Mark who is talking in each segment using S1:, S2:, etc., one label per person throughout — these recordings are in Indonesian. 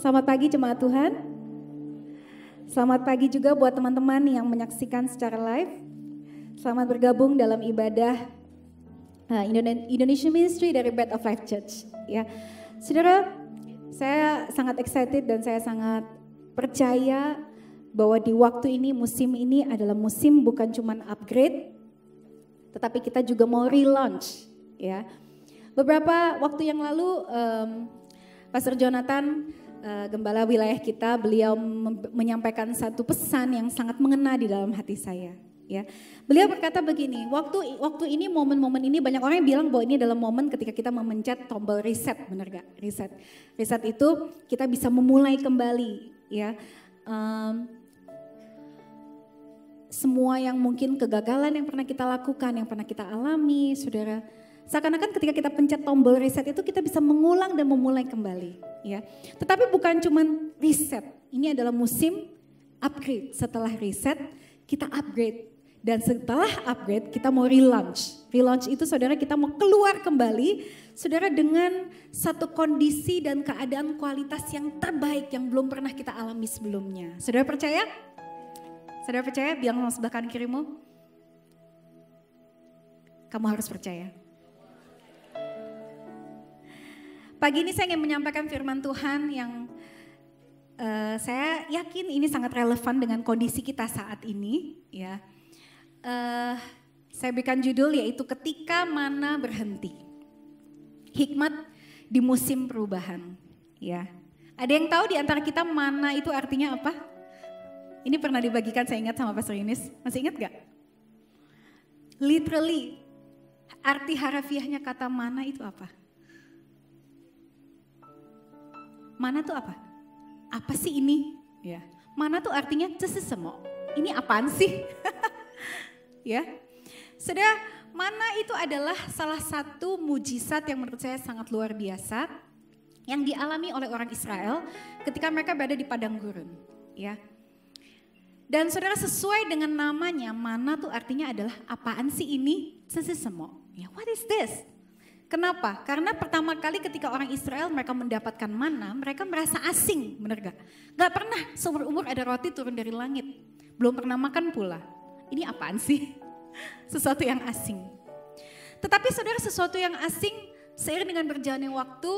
S1: Selamat pagi jemaat Tuhan. Selamat pagi juga buat teman-teman yang menyaksikan secara live. Selamat bergabung dalam ibadah Indonesian Ministry dari Bread of Life Church. Ya, saudara, saya sangat excited dan saya sangat percaya bahwa di waktu ini, musim ini adalah musim bukan cuma upgrade, tetapi kita juga mau relaunch. Ya, beberapa waktu yang lalu Pastor Jonathan, gembala wilayah kita, beliau menyampaikan satu pesan yang sangat mengena di dalam hati saya. Ya, beliau berkata begini, waktu ini, momen-momen ini banyak orang yang bilang bahwa ini adalah momen ketika kita memencet tombol reset, benar gak? Reset itu kita bisa memulai kembali, ya. Semua yang mungkin kegagalan yang pernah kita lakukan, yang pernah kita alami, saudara. Seakan-akan ketika kita pencet tombol reset itu kita bisa mengulang dan memulai kembali, ya. Tetapi bukan cuma reset, ini adalah musim upgrade. Setelah reset kita upgrade, dan setelah upgrade kita mau relaunch. Relaunch itu saudara, kita mau keluar kembali, saudara, dengan satu kondisi dan keadaan kualitas yang terbaik yang belum pernah kita alami sebelumnya. Saudara percaya? Saudara percaya? Bilang sama sebelah kanan kirimu, kamu harus percaya. Pagi ini saya ingin menyampaikan firman Tuhan yang saya yakin ini sangat relevan dengan kondisi kita saat ini. Ya, saya berikan judul yaitu ketika mana berhenti. Hikmat di musim perubahan. Ya, ada yang tahu di antara kita mana itu artinya apa? Ini pernah dibagikan, saya ingat sama Pastor Yunis. Masih ingat gak? Literally, arti harafiahnya kata mana itu apa? Mana tuh apa? Apa sih ini? Ya. Mana tuh artinya sesemo. Ini apaan sih? Ya. Saudara, mana itu adalah salah satu mujizat yang menurut saya sangat luar biasa yang dialami oleh orang Israel ketika mereka berada di padang gurun, ya. Dan saudara, sesuai dengan namanya, mana tuh artinya adalah apaan sih ini? Sesemo. Ya, what is this? Kenapa? Karena pertama kali ketika orang Israel mereka mendapatkan mana, mereka merasa asing, benar gak? Gak pernah seumur umur ada roti turun dari langit, belum pernah makan pula. Ini apaan sih? Sesuatu yang asing. Tetapi saudara, sesuatu yang asing seiring dengan berjalannya waktu,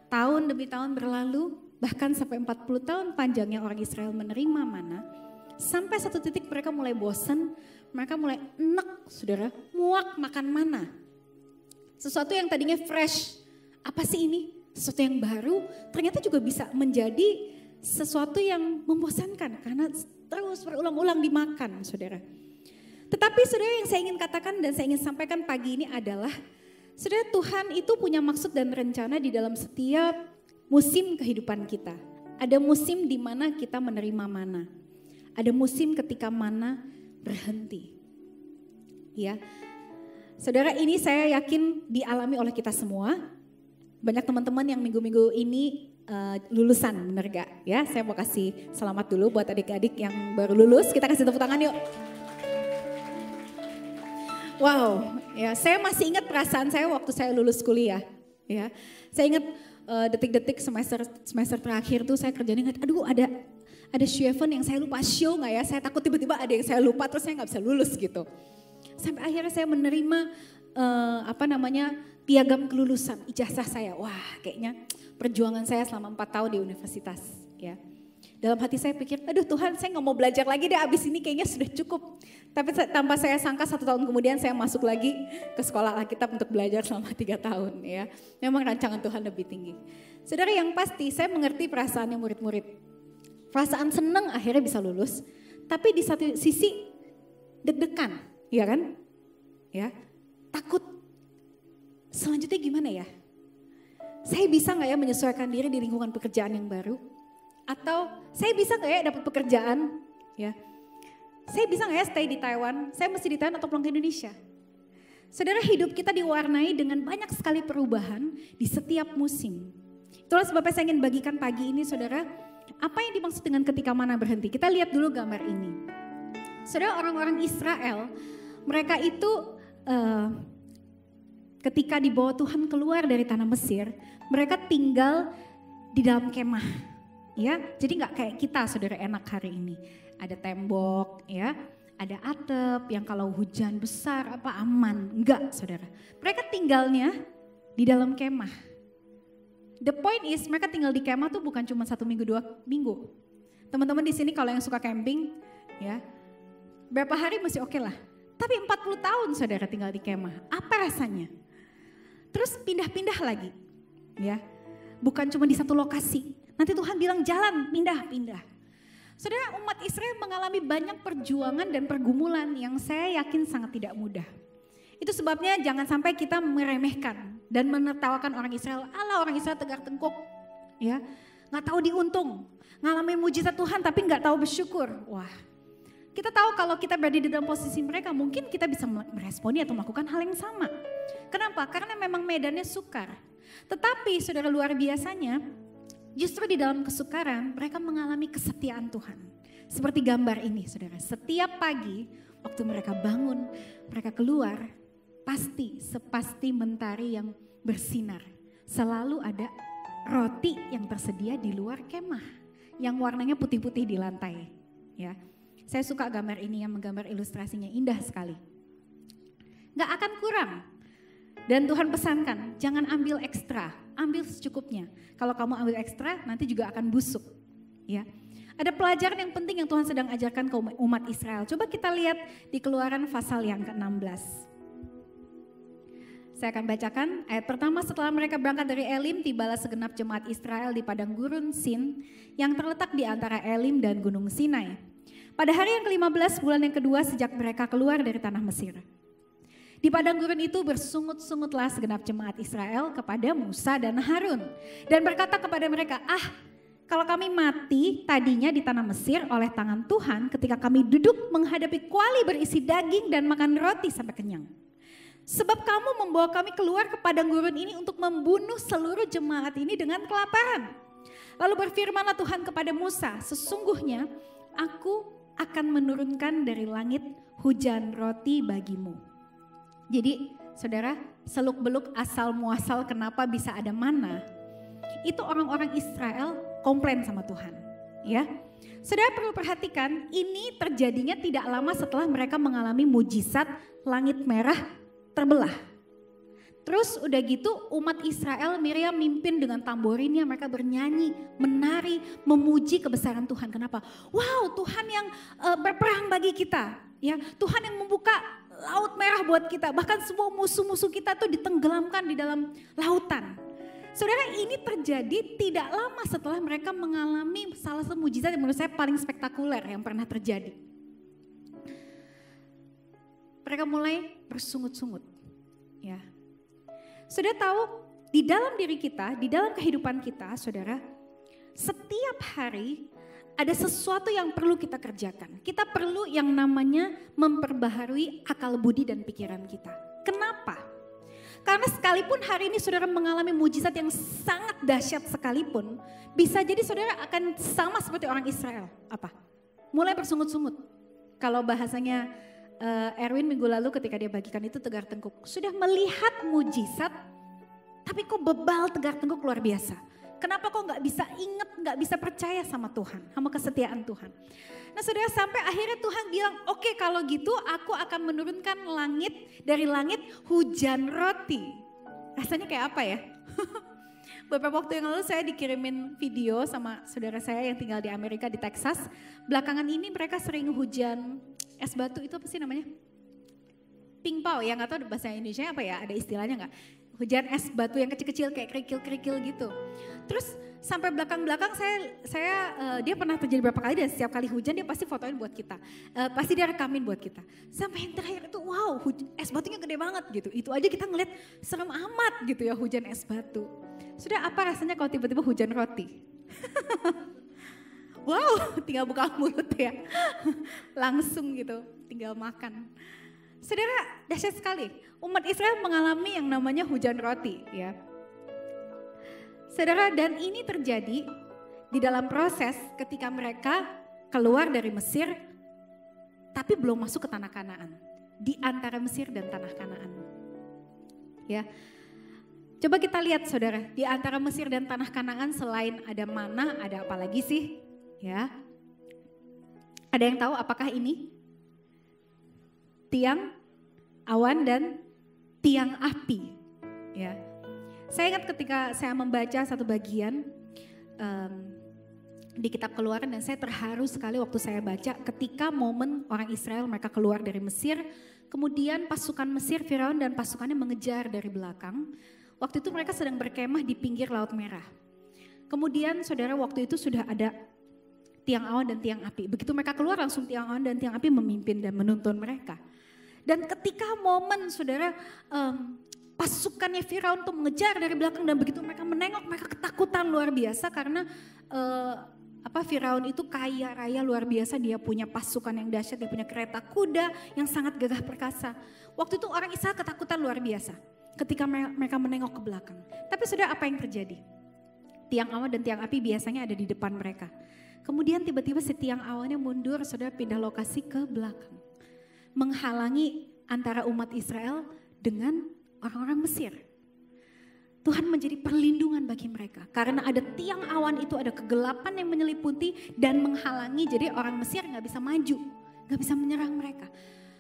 S1: tahun demi tahun berlalu, bahkan sampai 40 tahun panjangnya orang Israel menerima mana, sampai satu titik mereka mulai bosan, mereka mulai enek, saudara, muak makan mana. Sesuatu yang tadinya fresh, apa sih ini? Sesuatu yang baru, ternyata juga bisa menjadi sesuatu yang membosankan karena terus berulang-ulang dimakan, saudara. Tetapi saudara, yang saya ingin katakan dan saya ingin sampaikan pagi ini adalah, saudara, Tuhan itu punya maksud dan rencana di dalam setiap musim kehidupan kita. Ada musim di mana kita menerima mana. Ada musim ketika mana berhenti. Ya. Saudara, ini saya yakin dialami oleh kita semua. Banyak teman-teman yang minggu-minggu ini lulusan, benar gak? Ya, saya mau kasih selamat dulu buat adik-adik yang baru lulus. Kita kasih tepuk tangan yuk. Wow, ya, saya masih ingat perasaan saya waktu saya lulus kuliah. Ya, saya ingat detik-detik semester terakhir tuh saya kerjanya ingat, aduh ada show event yang saya lupa show nggak ya? Saya takut tiba-tiba ada yang saya lupa terus saya nggak bisa lulus gitu. Sampai akhirnya saya menerima piagam kelulusan, ijazah saya. Wah, kayaknya perjuangan saya selama 4 tahun di universitas, ya. Dalam hati saya pikir, aduh Tuhan, saya nggak mau belajar lagi deh, abis ini kayaknya sudah cukup. Tapi tanpa saya sangka 1 tahun kemudian saya masuk lagi ke sekolah Alkitab untuk belajar selama 3 tahun, ya. Memang rancangan Tuhan lebih tinggi. Saudara, yang pasti saya mengerti perasaannya murid-murid. Perasaan senang akhirnya bisa lulus, tapi di satu sisi deg-degan. Iya kan? Ya, takut. Selanjutnya gimana ya? Saya bisa gak ya menyesuaikan diri di lingkungan pekerjaan yang baru? Atau saya bisa gak ya dapat pekerjaan? Ya, saya bisa gak ya stay di Taiwan? Saya mesti di Taiwan atau pulang ke Indonesia? Saudara, hidup kita diwarnai dengan banyak sekali perubahan di setiap musim. Itulah sebabnya saya ingin bagikan pagi ini, saudara, apa yang dimaksud dengan ketika mana berhenti. Kita lihat dulu gambar ini. Saudara, orang-orang Israel, mereka itu ketika dibawa Tuhan keluar dari tanah Mesir, mereka tinggal di dalam kemah. ya. Jadi nggak kayak kita saudara enak hari ini. Ada tembok ya, ada atap yang kalau hujan besar apa aman. Enggak saudara. Mereka tinggalnya di dalam kemah. The point is mereka tinggal di kemah tuh bukan cuma 1 minggu 2 minggu. Teman-teman di sini kalau yang suka camping ya, berapa hari masih oke lah. Tapi 40 tahun saudara tinggal di kemah. Apa rasanya? Terus pindah-pindah lagi ya. Bukan cuma di satu lokasi. Nanti Tuhan bilang jalan, pindah-pindah. Saudara, umat Israel mengalami banyak perjuangan dan pergumulan yang saya yakin sangat tidak mudah. Itu sebabnya jangan sampai kita meremehkan dan menertawakan orang Israel. Allah, orang Israel tegar tengkuk, ya, nggak tahu diuntung, ngalamin mujizat Tuhan tapi nggak tahu bersyukur. Wah, kita tahu kalau kita berada di dalam posisi mereka, mungkin kita bisa meresponi atau melakukan hal yang sama. Kenapa? Karena memang medannya sukar. Tetapi saudara, luar biasanya, justru di dalam kesukaran mereka mengalami kesetiaan Tuhan. Seperti gambar ini saudara, setiap pagi waktu mereka bangun, mereka keluar, sepasti mentari yang bersinar. Selalu ada roti yang tersedia di luar kemah, yang warnanya putih-putih di lantai. Ya, saya suka gambar ini yang menggambar ilustrasinya indah sekali. Gak akan kurang. Dan Tuhan pesankan, jangan ambil ekstra, ambil secukupnya. Kalau kamu ambil ekstra, nanti juga akan busuk. Ya, ada pelajaran yang penting yang Tuhan sedang ajarkan ke umat Israel. Coba kita lihat di Keluaran pasal yang ke-16. Saya akan bacakan ayat pertama. Setelah mereka berangkat dari Elim, tibalah segenap jemaat Israel di padang gurun Sin yang terletak di antara Elim dan Gunung Sinai. Pada hari yang ke-15 bulan yang kedua sejak mereka keluar dari tanah Mesir. Di padang gurun itu bersungut-sungutlah segenap jemaat Israel kepada Musa dan Harun. Dan berkata kepada mereka, kalau kami mati tadinya di tanah Mesir oleh tangan Tuhan ketika kami duduk menghadapi kuali berisi daging dan makan roti sampai kenyang. Sebab kamu membawa kami keluar ke padang gurun ini untuk membunuh seluruh jemaat ini dengan kelaparan. Lalu berfirmanlah Tuhan kepada Musa, sesungguhnya aku akan menurunkan dari langit hujan roti bagimu. Jadi saudara, seluk-beluk asal muasal kenapa bisa ada mana, itu orang-orang Israel komplain sama Tuhan. Ya, saudara perlu perhatikan, ini terjadinya tidak lama setelah mereka mengalami mujizat langit merah terbelah. Terus udah gitu umat Israel, Miriam mimpin dengan tamborinnya, mereka bernyanyi, menari, memuji kebesaran Tuhan. Kenapa? Wow, Tuhan yang berperang bagi kita. Ya, Tuhan yang membuka laut merah buat kita. Bahkan semua musuh-musuh kita tuh ditenggelamkan di dalam lautan. Saudara, ini terjadi tidak lama setelah mereka mengalami salah satu mujizat yang menurut saya paling spektakuler yang pernah terjadi. Mereka mulai bersungut-sungut. Ya. Saudara tahu, di dalam diri kita, di dalam kehidupan kita, saudara, setiap hari ada sesuatu yang perlu kita kerjakan. Kita perlu yang namanya memperbaharui akal budi dan pikiran kita. Kenapa? Karena sekalipun hari ini saudara mengalami mujizat yang sangat dahsyat sekalipun, bisa jadi saudara akan sama seperti orang Israel. Apa? Mulai bersungut-sungut. Kalau bahasanya Erwin minggu lalu ketika dia bagikan itu tegar tengkuk. Sudah melihat mujizat, tapi kok bebal tegar tengkuk luar biasa. Kenapa kok gak bisa inget, gak bisa percaya sama Tuhan, sama kesetiaan Tuhan. Nah saudara, sampai akhirnya Tuhan bilang, oke, kalau gitu aku akan menurunkan dari langit hujan roti. Rasanya kayak apa ya? Beberapa waktu yang lalu saya dikirimin video sama saudara saya yang tinggal di Amerika, di Texas. Belakangan ini mereka sering hujan es batu, itu apa sih namanya? Pingpau, ya gak tahu bahasa Indonesia apa ya, ada istilahnya gak? Hujan es batu yang kecil-kecil kayak kerikil-kerikil gitu. Terus sampai belakang-belakang dia pernah terjadi berapa kali dan setiap kali hujan dia pasti fotoin buat kita. Pasti dia rekamin buat kita. Sampai yang terakhir itu wow, es batunya gede banget gitu. Itu aja kita ngeliat serem amat gitu ya hujan es batu. Sudah apa rasanya kalau tiba-tiba hujan roti? Wow, tinggal buka mulut ya. Langsung gitu, tinggal makan. Saudara, dahsyat sekali. Umat Israel mengalami yang namanya hujan roti, ya. Saudara, dan ini terjadi di dalam proses ketika mereka keluar dari Mesir, tapi belum masuk ke tanah Kanaan. Di antara Mesir dan tanah Kanaan. Ya. Coba kita lihat saudara, di antara Mesir dan tanah Kanaan selain ada mana, ada apa lagi sih? Ya, ada yang tahu apakah ini? Tiang, awan dan tiang api. Ya, saya ingat ketika saya membaca satu bagian di kitab Keluaran dan saya terharu sekali waktu saya baca ketika momen orang Israel mereka keluar dari Mesir, kemudian pasukan Mesir, Firaun dan pasukannya mengejar dari belakang. Waktu itu mereka sedang berkemah di pinggir Laut Merah. Kemudian saudara waktu itu sudah ada tiang awan dan tiang api. Begitu mereka keluar langsung tiang awan dan tiang api memimpin dan menuntun mereka. Dan ketika momen saudara pasukannya Firaun tuh mengejar dari belakang dan begitu mereka menengok mereka ketakutan luar biasa karena Firaun itu kaya raya luar biasa, dia punya pasukan yang dahsyat, dia punya kereta kuda yang sangat gagah perkasa. Waktu itu orang Israel ketakutan luar biasa ketika mereka menengok ke belakang. Tapi saudara apa yang terjadi? Tiang awan dan tiang api biasanya ada di depan mereka. Kemudian tiba-tiba si tiang awannya mundur, saudara pindah lokasi ke belakang. Menghalangi antara umat Israel dengan orang-orang Mesir. Tuhan menjadi perlindungan bagi mereka. Karena ada tiang awan itu, ada kegelapan yang menyeliputi dan menghalangi. Jadi orang Mesir gak bisa maju, gak bisa menyerang mereka.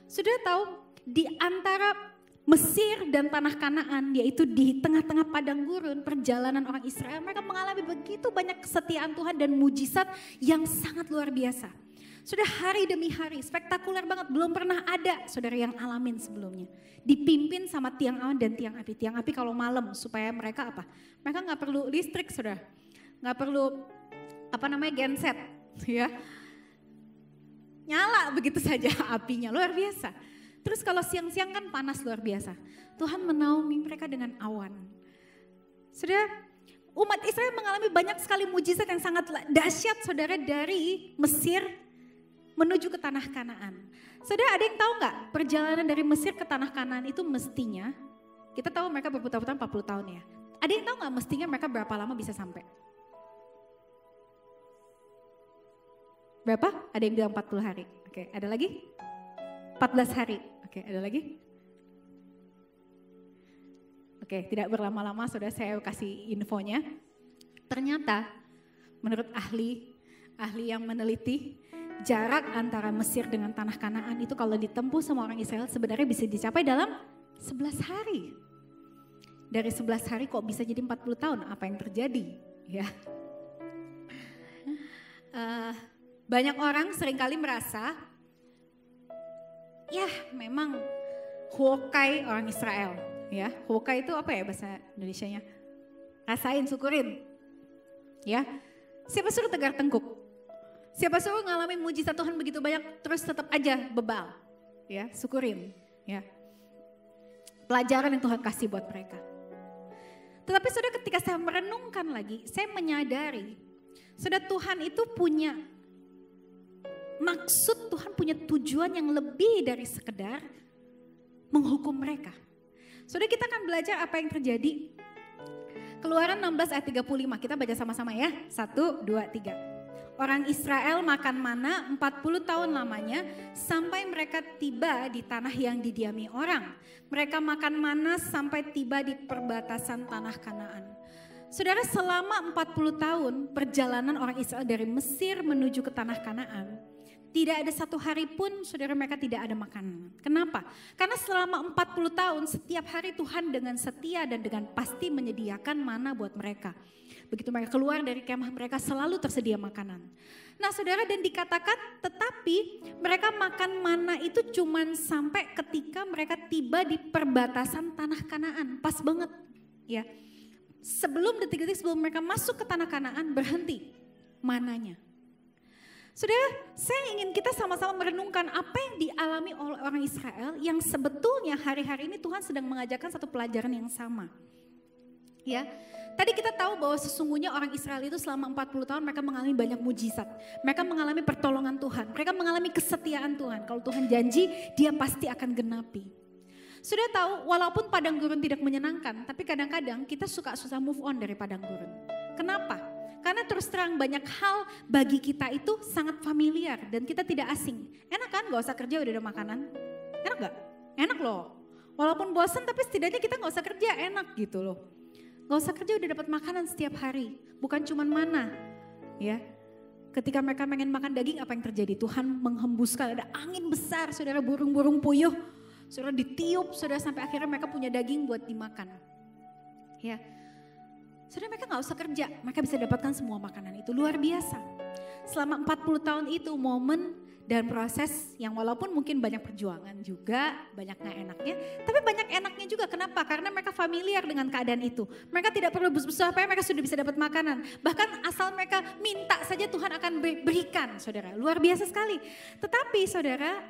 S1: Sudah tahu di antara Mesir dan tanah Kanaan, yaitu di tengah-tengah padang gurun perjalanan orang Israel, mereka mengalami begitu banyak kesetiaan Tuhan dan mujizat yang sangat luar biasa. Sudah hari demi hari, spektakuler banget, belum pernah ada saudara yang alamin sebelumnya. Dipimpin sama tiang awan dan tiang api. Tiang api kalau malam supaya mereka apa? Mereka gak perlu listrik saudara, gak perlu genset ya. Nyala begitu saja apinya, luar biasa. Terus kalau siang-siang kan panas luar biasa. Tuhan menaungi mereka dengan awan. Saudara, umat Israel mengalami banyak sekali mujizat yang sangat dahsyat saudara dari Mesir menuju ke tanah Kanaan. Saudara ada yang tahu nggak perjalanan dari Mesir ke tanah Kanaan itu mestinya, kita tahu mereka berputar-putar 40 tahun ya. Ada yang tahu nggak mestinya mereka berapa lama bisa sampai? Berapa? Ada yang bilang 40 hari. Oke, ada lagi? 14 hari. Oke, ada lagi? Oke, tidak berlama-lama saudara saya kasih infonya. Ternyata menurut ahli yang meneliti, jarak antara Mesir dengan tanah Kanaan itu kalau ditempuh sama orang Israel sebenarnya bisa dicapai dalam 11 hari. Dari 11 hari kok bisa jadi 40 tahun, apa yang terjadi? Ya. Banyak orang seringkali merasa, ya memang huokai orang Israel. Ya, huokai itu apa ya bahasa Indonesianya? Rasain, syukurin. Ya, siapa suruh tegar tengkuk? Siapa suruh ngalamin mujizat Tuhan begitu banyak terus tetap aja bebal? Ya, syukurin. Ya, pelajaran yang Tuhan kasih buat mereka. Tetapi saudara ketika saya merenungkan lagi, saya menyadari, saudara Tuhan itu punya maksud, Tuhan punya tujuan yang lebih dari sekedar menghukum mereka. Saudara kita akan belajar apa yang terjadi. Keluaran 16 ayat 35, kita baca sama-sama ya. 1, 2, 3. Orang Israel makan mana 40 tahun lamanya sampai mereka tiba di tanah yang didiami orang. Mereka makan mana sampai tiba di perbatasan tanah Kanaan. Saudara selama 40 tahun perjalanan orang Israel dari Mesir menuju ke tanah Kanaan. Tidak ada satu hari pun saudara mereka tidak ada makanan. Kenapa? Karena selama 40 tahun setiap hari Tuhan dengan setia dan dengan pasti menyediakan mana buat mereka. Begitu mereka keluar dari kemah mereka selalu tersedia makanan. Nah saudara dan dikatakan tetapi mereka makan mana itu cuman sampai ketika mereka tiba di perbatasan tanah Kanaan. Pas banget ya. Sebelum detik-detik sebelum mereka masuk ke tanah Kanaan berhenti mananya. Saudara, saya ingin kita sama-sama merenungkan apa yang dialami oleh orang Israel yang sebetulnya hari-hari ini Tuhan sedang mengajarkan satu pelajaran yang sama. Ya, tadi kita tahu bahwa sesungguhnya orang Israel itu selama 40 tahun mereka mengalami banyak mujizat. Mereka mengalami pertolongan Tuhan, mereka mengalami kesetiaan Tuhan. Kalau Tuhan janji, dia pasti akan genapi. Sudah tahu, walaupun padang gurun tidak menyenangkan, tapi kadang-kadang kita suka susah move on dari padang gurun. Kenapa? Karena terus terang banyak hal bagi kita itu sangat familiar dan kita tidak asing. Enak kan gak usah kerja udah ada makanan? Enak gak? Enak loh. Walaupun bosan tapi setidaknya kita gak usah kerja, enak gitu loh. gak usah kerja udah dapat makanan setiap hari. Bukan cuman mana, ya. Ketika mereka pengen makan daging, apa yang terjadi? Tuhan menghembuskan, ada angin besar, saudara, burung-burung puyuh. Saudara ditiup, saudara, sampai akhirnya mereka punya daging buat dimakan. Ya, saudara, mereka gak usah kerja, mereka bisa dapatkan semua makanan itu, luar biasa. Selama 40 tahun itu momen dan proses yang walaupun mungkin banyak perjuangan juga, banyak gak enaknya, tapi banyak enaknya juga. Kenapa? Karena mereka familiar dengan keadaan itu. Mereka tidak perlu bersusah payah, mereka sudah bisa dapat makanan. Bahkan asal mereka minta saja Tuhan akan berikan, saudara. Luar biasa sekali. Tetapi saudara,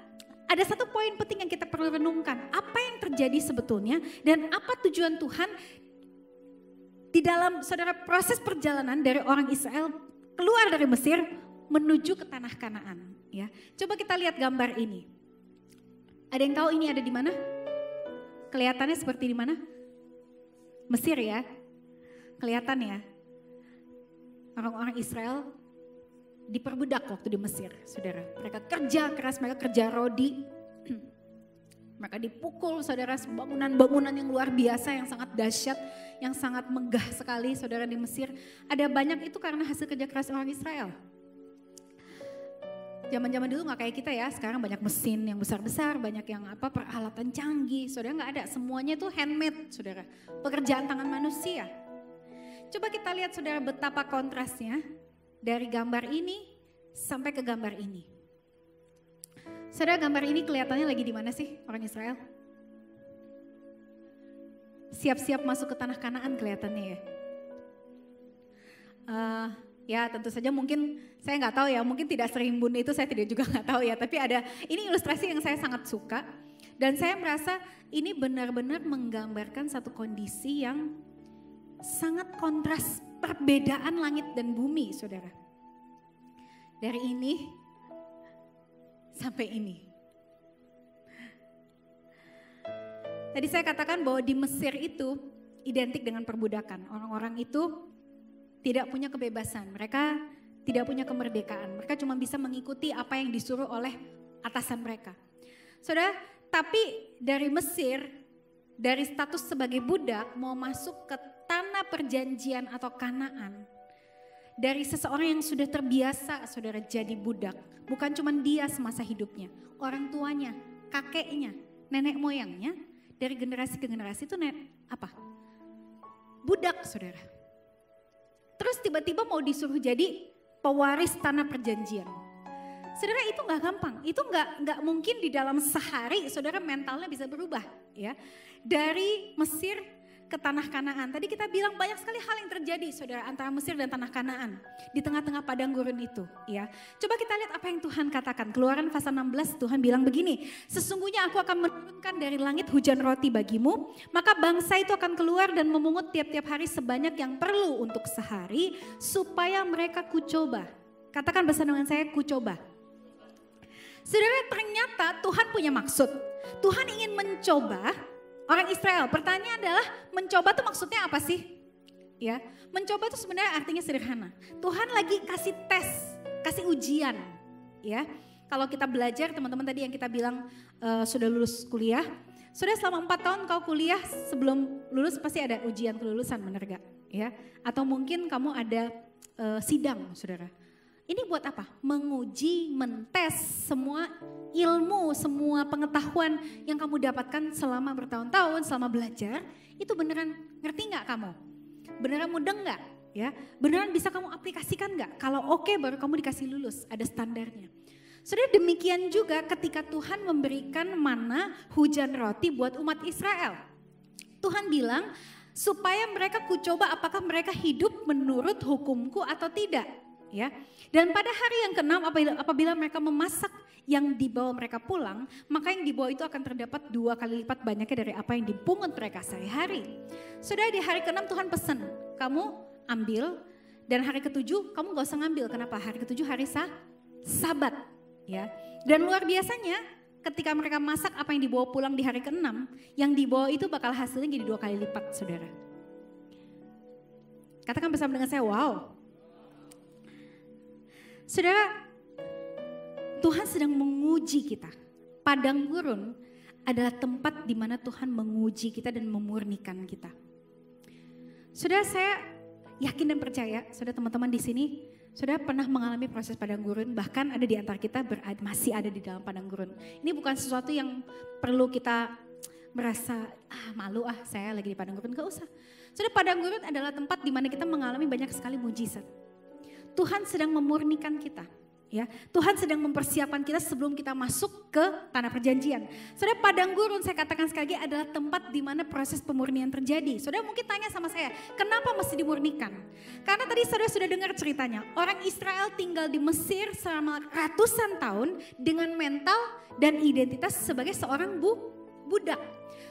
S1: ada satu poin penting yang kita perlu renungkan. Apa yang terjadi sebetulnya dan apa tujuan Tuhan di dalam, saudara, proses perjalanan dari orang Israel keluar dari Mesir menuju ke tanah Kanaan, ya. Coba kita lihat gambar ini. Ada yang tahu ini ada di mana? Kelihatannya seperti di mana? Mesir, ya. Kelihatan ya. Orang-orang Israel diperbudak waktu di Mesir, saudara. Mereka kerja keras, mereka kerja rodi. Mereka dipukul, saudara, bangunan-bangunan yang luar biasa, yang sangat dahsyat, yang sangat megah sekali, saudara, di Mesir. Ada banyak itu karena hasil kerja keras orang Israel. Zaman-zaman dulu gak kayak kita ya, sekarang banyak mesin yang besar-besar, banyak yang peralatan canggih, saudara, gak ada. Semuanya itu handmade, saudara, pekerjaan tangan manusia. Coba kita lihat, saudara, betapa kontrasnya dari gambar ini sampai ke gambar ini. Saudara, gambar ini kelihatannya lagi di mana sih orang Israel? Siap-siap masuk ke tanah Kanaan kelihatannya ya. Ya tentu saja mungkin saya nggak tahu ya, mungkin tidak serimbun itu saya juga nggak tahu ya. Tapi ada, ini ilustrasi yang saya sangat suka dan saya merasa ini benar-benar menggambarkan satu kondisi yang sangat kontras, perbedaan langit dan bumi, saudara. Dari ini sampai ini. Tadi saya katakan bahwa di Mesir itu identik dengan perbudakan. Orang-orang itu tidak punya kebebasan, mereka tidak punya kemerdekaan. Mereka cuma bisa mengikuti apa yang disuruh oleh atasan mereka. Saudara, tapi dari Mesir, dari status sebagai budak mau masuk ke tanah perjanjian atau Kanaan. Dari seseorang yang sudah terbiasa, saudara, jadi budak. Bukan cuma dia semasa hidupnya, orang tuanya, kakeknya, nenek moyangnya, dari generasi ke generasi itu budak, saudara. Terus tiba-tiba mau disuruh jadi pewaris tanah perjanjian. Saudara, itu gak gampang, itu gak mungkin di dalam sehari saudara mentalnya bisa berubah ya. Dari Mesir ke tanah Kanaan. Tadi kita bilang banyak sekali hal yang terjadi saudara antara Mesir dan tanah Kanaan. Di tengah-tengah padang gurun itu ya. Coba kita lihat apa yang Tuhan katakan. Keluaran pasal 16 Tuhan bilang begini. Sesungguhnya aku akan menurunkan dari langit hujan roti bagimu. Maka bangsa itu akan keluar dan memungut tiap-tiap hari sebanyak yang perlu untuk sehari. Supaya mereka kucoba. Katakan bersama dengan saya, kucoba. Saudara, ternyata Tuhan punya maksud. Tuhan ingin mencoba orang Israel. Pertanyaan adalah mencoba itu maksudnya apa sih? Ya, mencoba itu sebenarnya artinya sederhana. Tuhan lagi kasih tes, kasih ujian. Ya, kalau kita belajar teman-teman tadi yang kita bilang sudah lulus kuliah, sudah selama 4 tahun kau kuliah, sebelum lulus pasti ada ujian kelulusan, benar gak? Ya, atau mungkin kamu ada sidang, saudara. Ini buat apa? Menguji, mentes semua ilmu, semua pengetahuan yang kamu dapatkan selama bertahun-tahun, selama belajar. Itu beneran ngerti gak kamu? Beneran mudeng gak? Ya, beneran bisa kamu aplikasikan gak? Kalau oke, baru kamu dikasih lulus, ada standarnya. Saudara, demikian juga ketika Tuhan memberikan mana hujan roti buat umat Israel. Tuhan bilang supaya mereka kucoba apakah mereka hidup menurut hukumku atau tidak. Ya, dan pada hari yang ke-6 apabila mereka memasak yang dibawa mereka pulang, maka yang dibawa itu akan terdapat 2 kali lipat banyaknya dari apa yang dipungut mereka sehari-hari. Saudara, di hari ke-6 Tuhan pesan, kamu ambil, dan hari ke-7 kamu gak usah ngambil. Kenapa? Hari ke-7 hari Sabat. Ya, dan luar biasanya ketika mereka masak apa yang dibawa pulang di hari ke-6, yang dibawa itu bakal hasilnya jadi 2 kali lipat, saudara. Katakan bersama dengan saya, wow. Saudara, Tuhan sedang menguji kita. Padang gurun adalah tempat di mana Tuhan menguji kita dan memurnikan kita. Saudara, saya yakin dan percaya, saudara teman-teman di sini, saudara pernah mengalami proses padang gurun, bahkan ada di antara kita masih ada di dalam padang gurun. Ini bukan sesuatu yang perlu kita merasa malu saya lagi di padang gurun, gak usah. Saudara, padang gurun adalah tempat di mana kita mengalami banyak sekali mujizat. Tuhan sedang memurnikan kita. Ya, Tuhan sedang mempersiapkan kita sebelum kita masuk ke tanah perjanjian. Saudara, padang gurun saya katakan sekali lagi adalah tempat di mana proses pemurnian terjadi. Saudara mungkin tanya sama saya, kenapa mesti dimurnikan? Karena tadi saudara sudah dengar ceritanya, orang Israel tinggal di Mesir selama ratusan tahun dengan mental dan identitas sebagai seorang budak.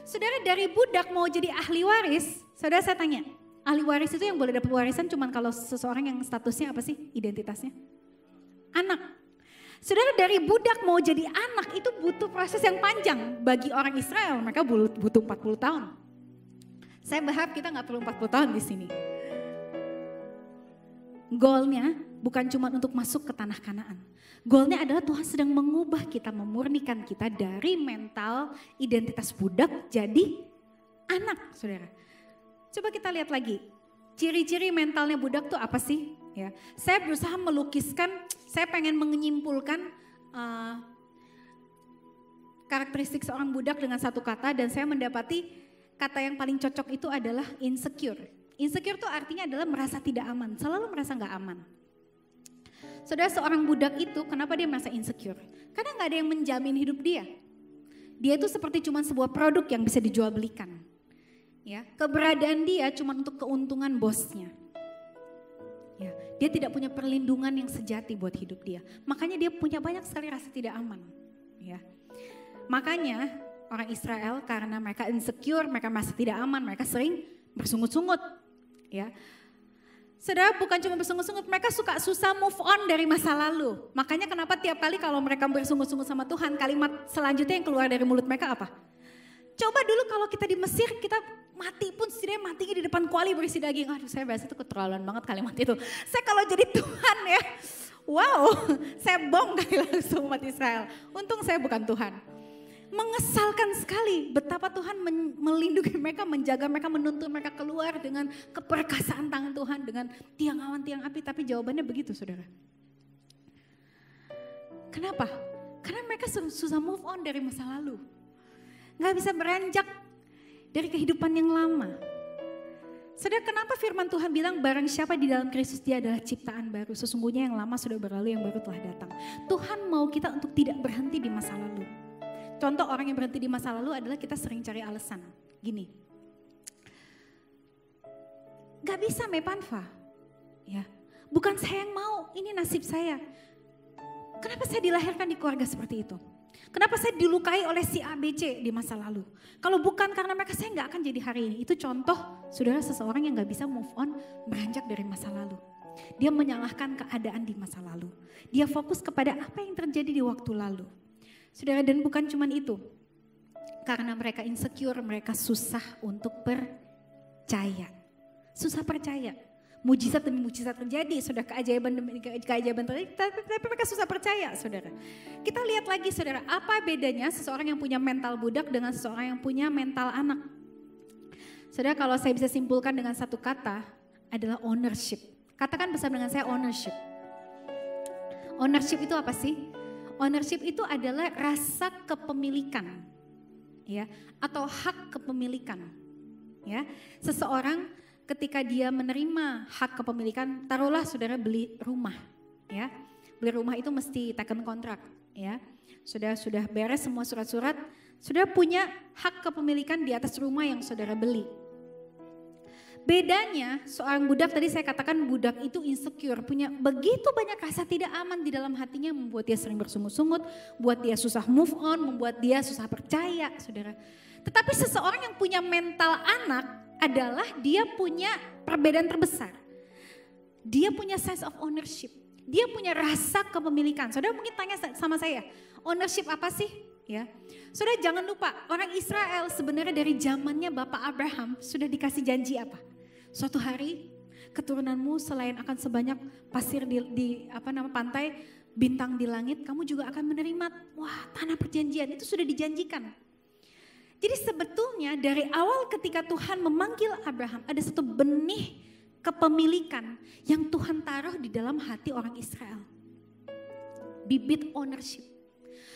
S1: Saudara, dari budak mau jadi ahli waris, saudara saya tanya, ahli waris itu yang boleh dapat warisan cuman kalau seseorang yang statusnya apa sih identitasnya? Anak. Saudara, dari budak mau jadi anak itu butuh proses yang panjang. Bagi orang Israel mereka butuh 40 tahun. Saya berharap kita gak perlu 40 tahun di sini. Goalnya bukan cuma untuk masuk ke tanah Kanaan. Goalnya adalah Tuhan sedang mengubah kita, memurnikan kita dari mental identitas budak jadi anak, saudara. Coba kita lihat lagi. Ciri-ciri mentalnya budak tuh apa sih? Ya, saya berusaha melukiskan, saya pengen menyimpulkan karakteristik seorang budak dengan satu kata dan saya mendapati kata yang paling cocok itu adalah insecure. Insecure tuh artinya adalah merasa tidak aman, selalu merasa gak aman. Saudara, seorang budak itu kenapa dia merasa insecure? Karena gak ada yang menjamin hidup dia. Dia itu seperti cuma sebuah produk yang bisa dijual belikan. Ya, keberadaan dia cuma untuk keuntungan bosnya. Ya, dia tidak punya perlindungan yang sejati buat hidup dia. Makanya dia punya banyak sekali rasa tidak aman. Ya. Makanya orang Israel karena mereka insecure, mereka merasa tidak aman, mereka sering bersungut-sungut. Ya. Saudara, bukan cuma bersungut-sungut, mereka suka susah move on dari masa lalu. Makanya kenapa tiap kali kalau mereka bersungut-sungut sama Tuhan, kalimat selanjutnya yang keluar dari mulut mereka apa? Coba dulu kalau kita di Mesir, kita mati pun setidaknya matinya di depan kuali berisi daging. Aduh, saya bahasa itu keterlaluan banget kalimat itu. Saya kalau jadi Tuhan ya, wow, saya bom kali langsung umat Israel. Untung saya bukan Tuhan. Mengesalkan sekali betapa Tuhan melindungi mereka, menjaga mereka, menuntun mereka keluar dengan keperkasaan tangan Tuhan, dengan tiang awan, tiang api. Tapi jawabannya begitu, saudara. Kenapa? Karena mereka susah move on dari masa lalu. Gak bisa beranjak dari kehidupan yang lama. Saudara, kenapa firman Tuhan bilang barang siapa di dalam Kristus dia adalah ciptaan baru. Sesungguhnya yang lama sudah berlalu, yang baru telah datang. Tuhan mau kita untuk tidak berhenti di masa lalu. Contoh orang yang berhenti di masa lalu adalah kita sering cari alasan. Gini, gak bisa Mepanva. Ya, bukan saya yang mau, ini nasib saya. Kenapa saya dilahirkan di keluarga seperti itu? Kenapa saya dilukai oleh si ABC di masa lalu? Kalau bukan karena mereka, saya gak akan jadi hari ini. Itu contoh, saudara, seseorang yang gak bisa move on, beranjak dari masa lalu. Dia menyalahkan keadaan di masa lalu. Dia fokus kepada apa yang terjadi di waktu lalu. Saudara, dan bukan cuma itu. Karena mereka insecure, mereka susah untuk percaya. Susah percaya. Mujizat demi mujizat terjadi, sudah keajaiban demi keajaiban terjadi, tapi mereka susah percaya, saudara. Kita lihat lagi, saudara, apa bedanya seseorang yang punya mental budak dengan seseorang yang punya mental anak. Saudara, kalau saya bisa simpulkan dengan satu kata, adalah ownership. Katakan bersama dengan saya, ownership. Ownership itu apa sih? Ownership itu adalah rasa kepemilikan, ya, atau hak kepemilikan, ya. Seseorang ketika dia menerima hak kepemilikan, taruhlah saudara beli rumah, ya. Beli rumah itu mesti taken kontrak, ya. Sudah beres semua surat-surat, sudah punya hak kepemilikan di atas rumah yang saudara beli. Bedanya seorang budak, tadi saya katakan budak itu insecure, punya begitu banyak rasa tidak aman di dalam hatinya, membuat dia sering bersungut-sungut, buat dia susah move on, membuat dia susah percaya, saudara. Tetapi seseorang yang punya mental anak adalah dia punya perbedaan terbesar. Dia punya sense of ownership. Dia punya rasa kepemilikan. Saudara mungkin tanya sama saya, ownership apa sih? Ya, saudara jangan lupa orang Israel sebenarnya dari zamannya Bapak Abraham sudah dikasih janji apa? Suatu hari keturunanmu selain akan sebanyak pasir di pantai, bintang di langit, kamu juga akan menerima tanah perjanjian. Itu sudah dijanjikan. Jadi sebetulnya dari awal ketika Tuhan memanggil Abraham, ada satu benih kepemilikan yang Tuhan taruh di dalam hati orang Israel. Bibit ownership.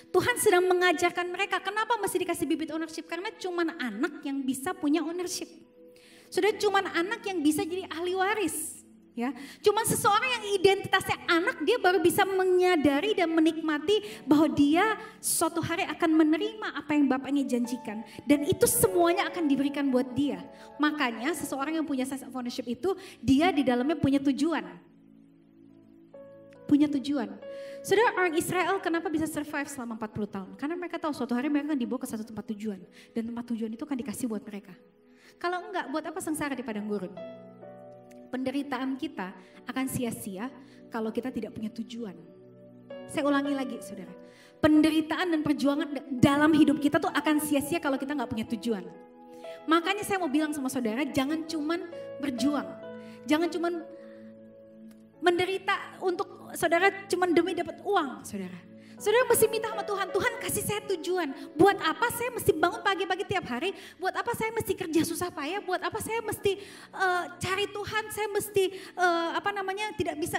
S1: Tuhan sedang mengajarkan mereka, kenapa mesti dikasih bibit ownership? Karena cuman anak yang bisa punya ownership. Sudah cuman anak yang bisa jadi ahli waris. Ya, cuman seseorang yang identitasnya anak, dia baru bisa menyadari dan menikmati bahwa dia suatu hari akan menerima apa yang bapaknya janjikan. Dan itu semuanya akan diberikan buat dia. Makanya seseorang yang punya sense of ownership itu, dia di dalamnya punya tujuan. Punya tujuan. Saudara, orang Israel kenapa bisa survive selama 40 tahun? Karena mereka tahu suatu hari mereka akan dibawa ke satu tempat tujuan. Dan tempat tujuan itu akan dikasih buat mereka. Kalau enggak, buat apa sengsara di padang gurun? Penderitaan kita akan sia-sia kalau kita tidak punya tujuan. Saya ulangi lagi saudara. Penderitaan dan perjuangan dalam hidup kita tuh akan sia-sia kalau kita gak punya tujuan. Makanya saya mau bilang sama saudara, jangan cuman berjuang. Jangan cuman menderita untuk saudara cuman demi dapat uang saudara. Saudara mesti minta sama Tuhan, Tuhan kasih saya tujuan. Buat apa saya mesti bangun pagi-pagi tiap hari? Buat apa saya mesti kerja susah payah? Buat apa saya mesti cari Tuhan? Saya mesti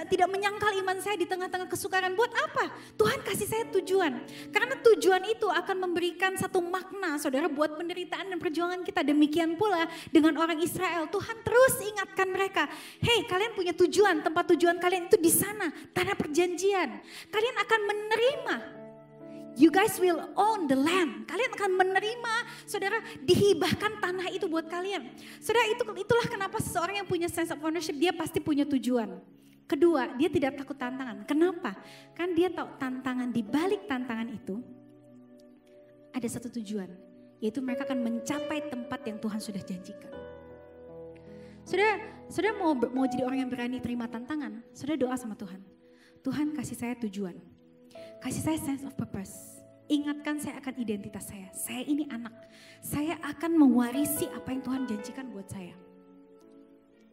S1: tidak menyangkal iman saya di tengah-tengah kesukaran. Buat apa? Tuhan kasih saya tujuan. Karena tujuan itu akan memberikan satu makna saudara buat penderitaan dan perjuangan kita. Demikian pula dengan orang Israel. Tuhan terus ingatkan mereka, hey kalian punya tujuan, tempat tujuan kalian itu di sana, tanah perjanjian. Kalian akan menerima. You guys will own the land. Kalian akan menerima, saudara, dihibahkan tanah itu buat kalian. Saudara, itulah kenapa seseorang yang punya sense of ownership, dia pasti punya tujuan. Kedua, dia tidak takut tantangan. Kenapa? Kan dia tahu tantangan, di balik tantangan itu ada satu tujuan, yaitu mereka akan mencapai tempat yang Tuhan sudah janjikan. Saudara mau jadi orang yang berani terima tantangan, saudara doa sama Tuhan. Tuhan kasih saya tujuan. Kasih saya sense of purpose. Ingatkan saya akan identitas saya. Saya ini anak. Saya akan mewarisi apa yang Tuhan janjikan buat saya.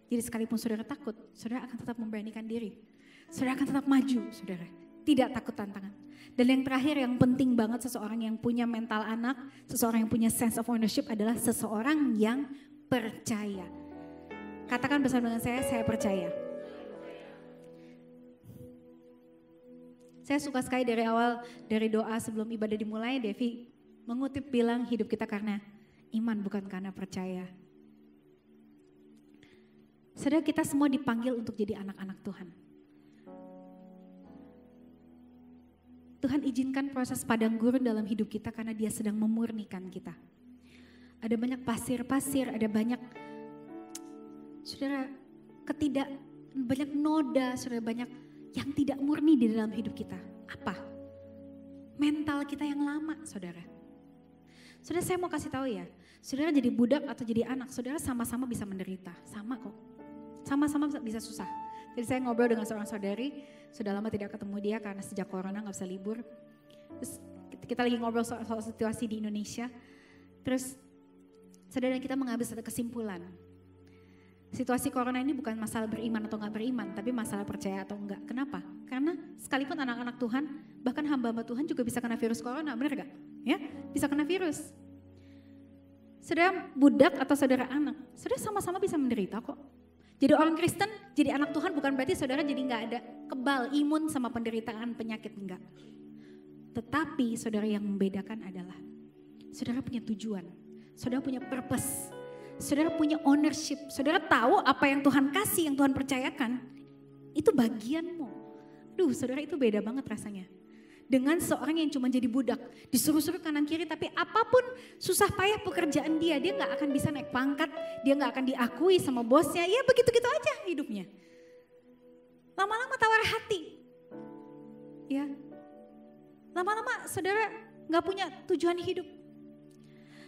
S1: Jadi sekalipun saudara takut, saudara akan tetap memberanikan diri. Saudara akan tetap maju, saudara. Tidak takut tantangan. Dan yang terakhir yang penting banget seseorang yang punya mental anak, seseorang yang punya sense of ownership adalah seseorang yang percaya. Katakan bersama dengan saya percaya. Saya suka sekali dari awal, dari doa sebelum ibadah dimulai, Devi mengutip bilang hidup kita karena iman bukan karena percaya. Saudara, kita semua dipanggil untuk jadi anak-anak Tuhan. Tuhan izinkan proses padang gurun dalam hidup kita karena dia sedang memurnikan kita. Ada banyak pasir-pasir, ada banyak, saudara, banyak noda, saudara, banyak yang tidak murni di dalam hidup kita. Apa? Mental kita yang lama, saudara. Saudara, saya mau kasih tahu ya, saudara jadi budak atau jadi anak, saudara sama-sama bisa menderita, sama kok. Sama-sama bisa susah. Jadi saya ngobrol dengan seorang saudari, sudah lama tidak ketemu dia karena sejak corona gak bisa libur. Terus kita lagi ngobrol soal situasi di Indonesia. Terus saudara kita mengambil satu kesimpulan. Situasi corona ini bukan masalah beriman atau gak beriman, tapi masalah percaya atau enggak. Kenapa? Karena sekalipun anak-anak Tuhan, bahkan hamba-hamba Tuhan juga bisa kena virus corona, benar gak? Ya, bisa kena virus. Saudara budak atau saudara anak, saudara sama-sama bisa menderita kok. Jadi orang Kristen, jadi anak Tuhan bukan berarti saudara jadi gak ada kebal, imun sama penderitaan penyakit, enggak. Tetapi saudara yang membedakan adalah, saudara punya tujuan, saudara punya purpose. Saudara punya ownership, saudara tahu apa yang Tuhan kasih, yang Tuhan percayakan, itu bagianmu. Duh, saudara, itu beda banget rasanya. Dengan seorang yang cuma jadi budak, disuruh-suruh kanan kiri, tapi apapun susah payah pekerjaan dia gak akan bisa naik pangkat, dia gak akan diakui sama bosnya, ya begitu-gitu aja hidupnya. Lama-lama tawar hati. Ya. Lama-lama saudara gak punya tujuan hidup.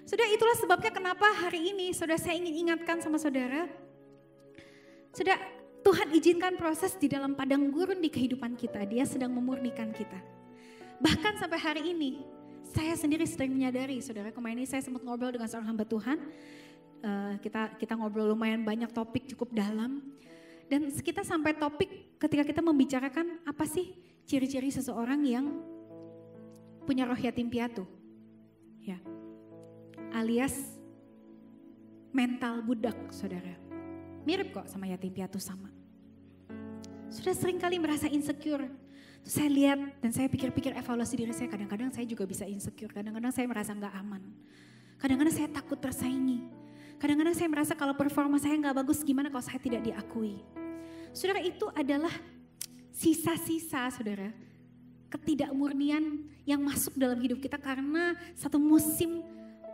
S1: Saudara, itulah sebabnya kenapa hari ini saudara saya ingin ingatkan sama saudara. Saudara, Tuhan izinkan proses di dalam padang gurun di kehidupan kita. Dia sedang memurnikan kita. Bahkan sampai hari ini, saya sendiri sedang menyadari, saudara, kemarin ini saya sempat ngobrol dengan seorang hamba Tuhan. Kita ngobrol lumayan banyak topik cukup dalam. Dan kita sampai topik ketika kita membicarakan apa sih ciri-ciri seseorang yang punya roh yatim piatu. Ya. alias mental budak, saudara. Mirip kok sama yatim piatu sama. Sudah sering kali merasa insecure. Terus saya lihat dan saya pikir-pikir evaluasi diri saya. Kadang-kadang saya juga bisa insecure. Kadang-kadang saya merasa gak aman. Kadang-kadang saya takut tersaingi. Kadang-kadang saya merasa kalau performa saya gak bagus, gimana kalau saya tidak diakui. Saudara, itu adalah sisa-sisa, saudara, ketidakmurnian yang masuk dalam hidup kita karena satu musim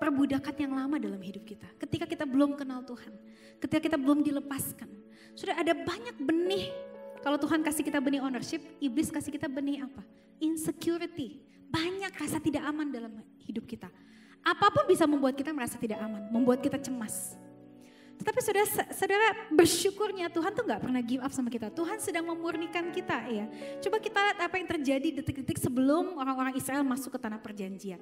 S1: perbudakan yang lama dalam hidup kita. Ketika kita belum kenal Tuhan, ketika kita belum dilepaskan. Sudah ada banyak benih. Kalau Tuhan kasih kita benih ownership, iblis kasih kita benih apa? Insecurity. Banyak rasa tidak aman dalam hidup kita. Apapun bisa membuat kita merasa tidak aman, membuat kita cemas. Tetapi saudara bersyukurnya Tuhan tuh gak pernah give up sama kita. Tuhan sedang memurnikan kita ya. Coba kita lihat apa yang terjadi detik-detik sebelum orang-orang Israel masuk ke tanah perjanjian.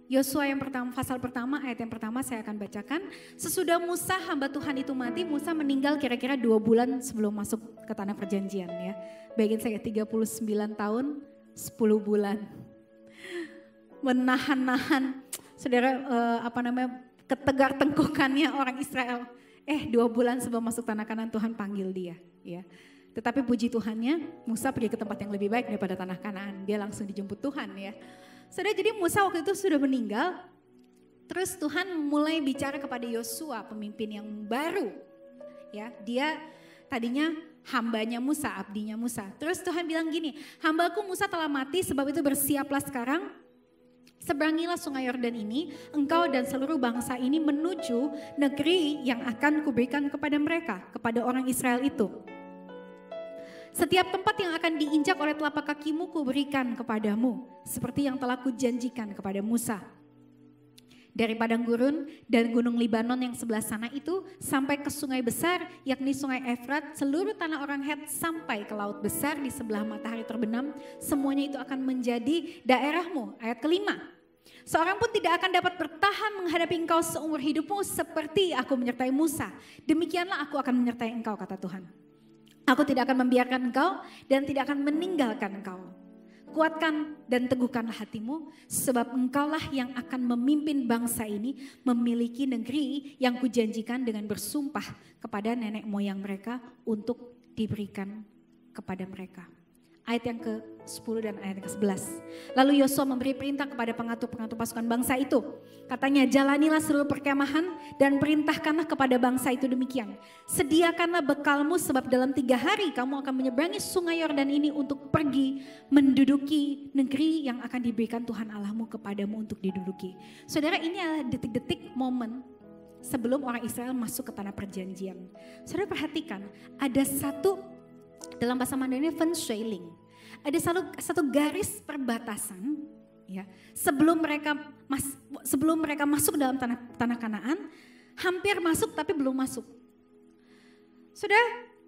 S1: Yosua yang pertama, pasal pertama, ayat yang pertama saya akan bacakan. Sesudah Musa hamba Tuhan itu mati, Musa meninggal kira-kira 2 bulan sebelum masuk ke tanah perjanjian ya. Bagian saya 39 tahun, 10 bulan. Menahan-nahan, saudara ketegar tengkukannya orang Israel. 2 bulan sebelum masuk tanah Kanaan Tuhan panggil dia ya. Tetapi puji Tuhannya Musa pergi ke tempat yang lebih baik daripada tanah Kanaan. Dia langsung dijemput Tuhan ya. Saudara, jadi Musa waktu itu sudah meninggal, terus Tuhan mulai bicara kepada Yosua, pemimpin yang baru. Ya, dia tadinya hambanya Musa, abdinya Musa. Terus Tuhan bilang gini, hambaku Musa telah mati, sebab itu bersiaplah sekarang, seberangilah sungai Yordan ini, engkau dan seluruh bangsa ini menuju negeri yang akan kuberikan kepada mereka, kepada orang Israel itu. Setiap tempat yang akan diinjak oleh telapak kakimu kuberikan kepadamu, seperti yang telah kujanjikan kepada Musa. Dari padang gurun dan gunung Libanon yang sebelah sana itu, sampai ke sungai besar, yakni sungai Efrat, seluruh tanah orang Het sampai ke laut besar di sebelah matahari terbenam, semuanya itu akan menjadi daerahmu. Ayat kelima. Seorang pun tidak akan dapat bertahan menghadapi engkau seumur hidupmu seperti aku menyertai Musa. Demikianlah aku akan menyertai engkau, kata Tuhan. Aku tidak akan membiarkan engkau dan tidak akan meninggalkan engkau. Kuatkan dan teguhkanlah hatimu, sebab engkaulah yang akan memimpin bangsa ini memiliki negeri yang kujanjikan dengan bersumpah kepada nenek moyang mereka untuk diberikan kepada mereka. Ayat yang ke-10 dan ayat yang ke-11. Lalu Yosua memberi perintah kepada pengatur-pengatur pasukan bangsa itu. Katanya, jalanilah seluruh perkemahan dan perintahkanlah kepada bangsa itu demikian. Sediakanlah bekalmu sebab dalam 3 hari kamu akan menyeberangi sungai Yordan ini untuk pergi menduduki negeri yang akan diberikan Tuhan Allahmu kepadamu untuk diduduki. Saudara, ini adalah detik-detik momen sebelum orang Israel masuk ke tanah perjanjian. Saudara perhatikan, ada satu, dalam bahasa Mandarinnya Fenshuiling. Ada satu garis perbatasan ya, sebelum mereka masuk dalam tanah Kanaan, hampir masuk tapi belum masuk. Sudah,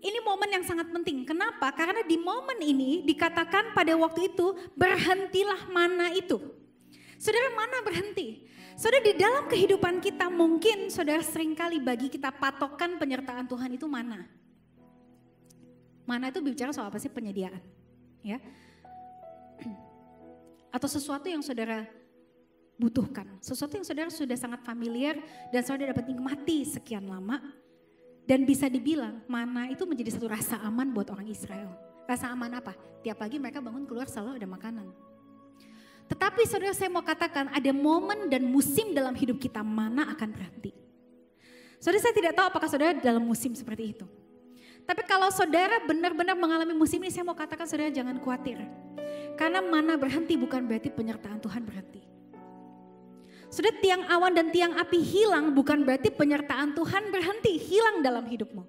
S1: ini momen yang sangat penting. Kenapa? Karena di momen ini dikatakan pada waktu itu berhentilah mana itu. Saudara, mana berhenti? Saudara, di dalam kehidupan kita mungkin saudara seringkali bagi kita patokan penyertaan Tuhan itu mana? Mana itu bicara soal apa sih? Penyediaan. Ya. Atau sesuatu yang saudara butuhkan. Sesuatu yang saudara sudah sangat familiar dan saudara dapat nikmati sekian lama. Dan bisa dibilang mana itu menjadi satu rasa aman buat orang Israel. Rasa aman apa? Tiap pagi mereka bangun keluar selalu ada makanan. Tetapi saudara, saya mau katakan ada momen dan musim dalam hidup kita mana akan berhenti. Saudara, saya tidak tahu apakah saudara dalam musim seperti itu. Tapi kalau saudara benar-benar mengalami musim ini, saya mau katakan saudara jangan khawatir. Karena mana berhenti bukan berarti penyertaan Tuhan berhenti. Saudara, tiang awan dan tiang api hilang bukan berarti penyertaan Tuhan berhenti, hilang dalam hidupmu.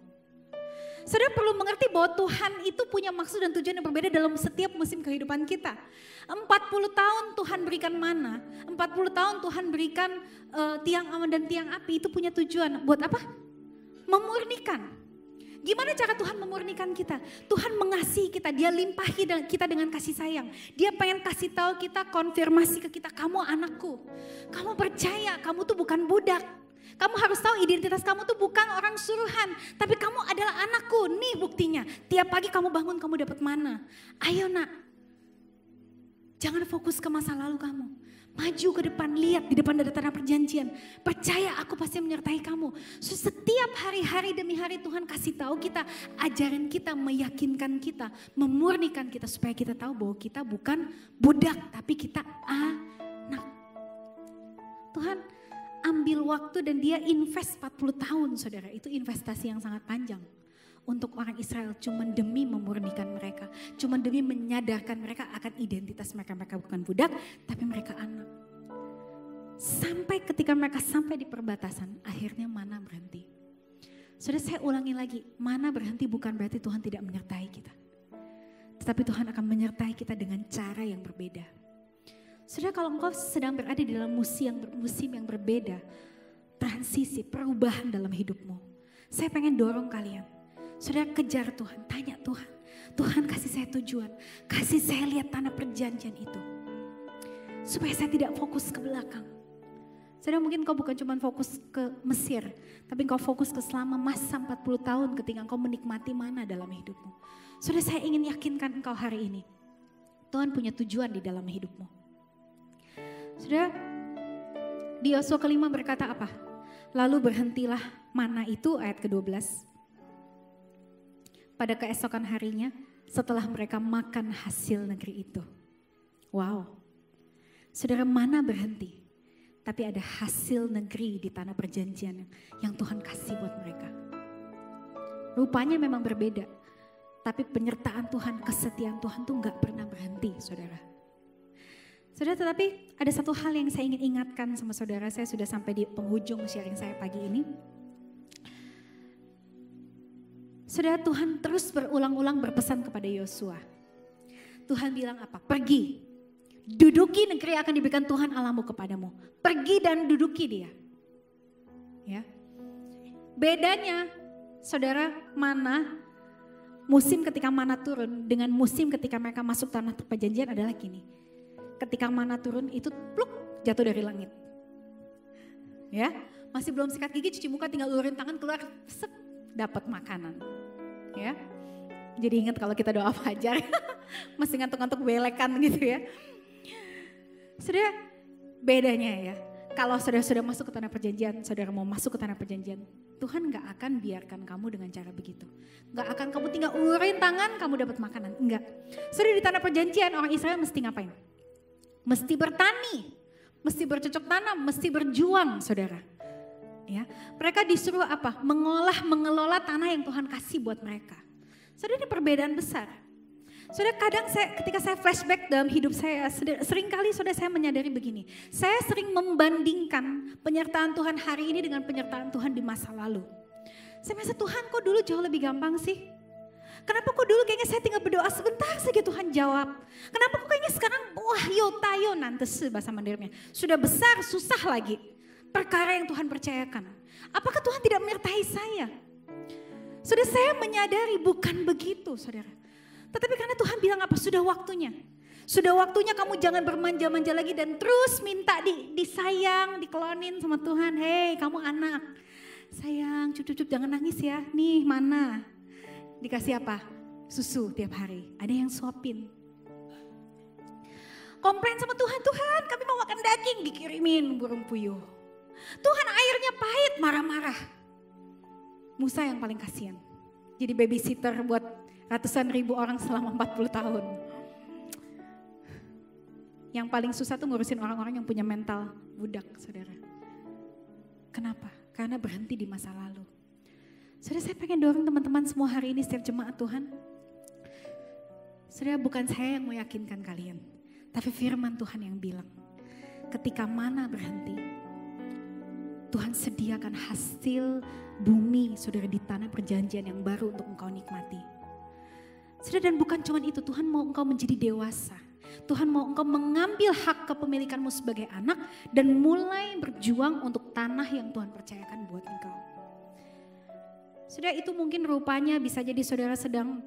S1: Saudara perlu mengerti bahwa Tuhan itu punya maksud dan tujuan yang berbeda dalam setiap musim kehidupan kita. 40 tahun Tuhan berikan mana, 40 tahun Tuhan berikan tiang awan dan tiang api, itu punya tujuan. Buat apa? Memurnikan. Gimana cara Tuhan memurnikan kita? Tuhan mengasihi kita, Dia limpahi kita dengan kasih sayang. Dia pengen kasih tahu kita, konfirmasi ke kita, kamu anakku. Kamu percaya, kamu tuh bukan budak. Kamu harus tahu identitas kamu tuh bukan orang suruhan. Tapi kamu adalah anakku, nih buktinya. Tiap pagi kamu bangun, kamu dapat mana. Ayo nak, jangan fokus ke masa lalu kamu. Maju ke depan, lihat di depan ada tanah perjanjian. Percaya aku pasti menyertai kamu. So, setiap hari demi hari Tuhan kasih tahu kita, ajaran kita, meyakinkan kita, memurnikan kita supaya kita tahu bahwa kita bukan budak tapi kita anak. Tuhan ambil waktu dan dia invest 40 tahun saudara. Itu investasi yang sangat panjang. Untuk orang Israel cuma demi memurnikan mereka. Cuma demi menyadarkan mereka akan identitas mereka. Mereka bukan budak tapi mereka anak. Sampai ketika mereka sampai di perbatasan akhirnya mana berhenti. Sudah saya ulangi lagi. Mana berhenti bukan berarti Tuhan tidak menyertai kita. Tetapi Tuhan akan menyertai kita dengan cara yang berbeda. Sudah kalau engkau sedang berada di dalam musim yang berbeda. Transisi, perubahan dalam hidupmu. Saya pengen dorong kalian. Saudara kejar Tuhan, tanya Tuhan. Tuhan kasih saya tujuan, kasih saya lihat tanah perjanjian itu. Supaya saya tidak fokus ke belakang. Saudara mungkin kau bukan cuma fokus ke Mesir, tapi kau fokus ke selama masa 40 tahun ketika kau menikmati mana dalam hidupmu. Saudara saya ingin yakinkan engkau hari ini. Tuhan punya tujuan di dalam hidupmu. Saudara, di Yosua kelima berkata apa? Lalu berhentilah mana itu ayat ke-12. Pada keesokan harinya setelah mereka makan hasil negeri itu. Wow, saudara mana berhenti. Tapi ada hasil negeri di tanah perjanjian yang Tuhan kasih buat mereka. Rupanya memang berbeda. Tapi penyertaan Tuhan, kesetiaan Tuhan tuh gak pernah berhenti saudara. Saudara tetapi ada satu hal yang saya ingin ingatkan sama saudara. Saya sudah sampai di penghujung sharing saya pagi ini. Saudara Tuhan terus berulang-ulang berpesan kepada Yosua. Tuhan bilang apa? Pergi, duduki negeri akan diberikan Tuhan Allahmu kepadamu. Pergi dan duduki dia. Ya. Bedanya saudara mana musim ketika mana turun dengan musim ketika mereka masuk tanah perjanjian adalah gini. Ketika mana turun itu pluk jatuh dari langit. Ya, masih belum sikat gigi cuci muka tinggal ulurin tangan keluar sep. Dapat makanan, ya. Jadi ingat kalau kita doa fajar, masih ngantuk-ngantuk belekan gitu ya. Sudah bedanya ya, kalau sudah masuk ke tanah perjanjian, saudara mau masuk ke tanah perjanjian, Tuhan gak akan biarkan kamu dengan cara begitu. Gak akan kamu tinggal ulurin tangan, kamu dapat makanan, enggak. Sudah di tanah perjanjian orang Israel mesti ngapain? Mesti bertani, mesti bercocok tanam, mesti berjuang saudara. Ya, mereka disuruh apa? Mengelola tanah yang Tuhan kasih buat mereka. Saudara ini perbedaan besar. Saudara kadang ketika saya flashback dalam hidup saya, seringkali saudara saya menyadari begini. Saya sering membandingkan penyertaan Tuhan hari ini dengan penyertaan Tuhan di masa lalu. Saya merasa Tuhan kok dulu jauh lebih gampang sih? Kenapa kok dulu kayaknya saya tinggal berdoa sebentar saja Tuhan jawab? Kenapa kok kayaknya sekarang wah tayo nantes bahasa Mandirnya. Sudah besar susah lagi. Perkara yang Tuhan percayakan. Apakah Tuhan tidak menyertai saya? Saudara saya menyadari bukan begitu saudara. Tetapi karena Tuhan bilang apa? Sudah waktunya. Sudah waktunya kamu jangan bermanja-manja lagi dan terus minta disayang, dikelonin sama Tuhan. Hei kamu anak, sayang cucu jangan nangis ya. Nih mana? Dikasih apa? Susu tiap hari. Ada yang suapin. Komplain sama Tuhan, Tuhan kami mau makan daging dikirimin burung puyuh. Tuhan airnya pahit, marah-marah. Musa yang paling kasihan. Jadi babysitter buat ratusan ribu orang selama 40 tahun. Yang paling susah tuh ngurusin orang-orang yang punya mental budak, saudara. Kenapa? Karena berhenti di masa lalu. Saudara saya pengen dorong teman-teman semua hari ini setiap jemaat Tuhan. Saudara bukan saya yang meyakinkan kalian. Tapi firman Tuhan yang bilang. Ketika mana berhenti. Tuhan sediakan hasil bumi saudara di tanah perjanjian yang baru untuk engkau nikmati. Saudara dan bukan cuma itu, Tuhan mau engkau menjadi dewasa. Tuhan mau engkau mengambil hak kepemilikanmu sebagai anak dan mulai berjuang untuk tanah yang Tuhan percayakan buat engkau. Saudara itu mungkin rupanya bisa jadi saudara sedang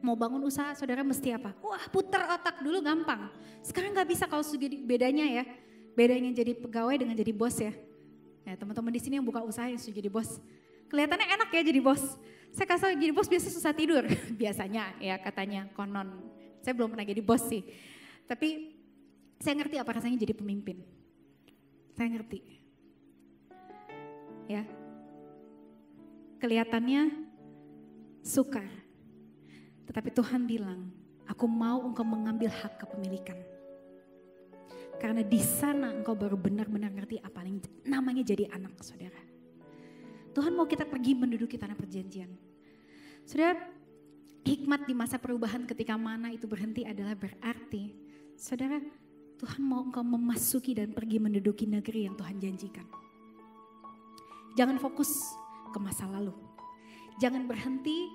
S1: mau bangun usaha, saudara mesti apa? Wah putar otak dulu gampang. Sekarang gak bisa kalau bedanya ya. Bedanya jadi pegawai dengan jadi bos ya. Ya, teman-teman di sini yang buka usaha yang sudah jadi bos. Kelihatannya enak ya jadi bos. Saya kasih jadi bos biasa susah tidur. Biasanya ya katanya konon. Saya belum pernah jadi bos sih. Tapi Saya ngerti apa rasanya jadi pemimpin. Saya ngerti. Ya. Kelihatannya sukar. Tetapi Tuhan bilang, aku mau engkau mengambil hak kepemilikan. Karena di sana engkau baru benar-benar ngerti apa yang namanya jadi anak, saudara. Tuhan mau kita pergi menduduki tanah perjanjian. Saudara, hikmat di masa perubahan ketika mana itu berhenti adalah berarti, saudara, Tuhan mau engkau memasuki dan pergi menduduki negeri yang Tuhan janjikan. Jangan fokus ke masa lalu. Jangan berhenti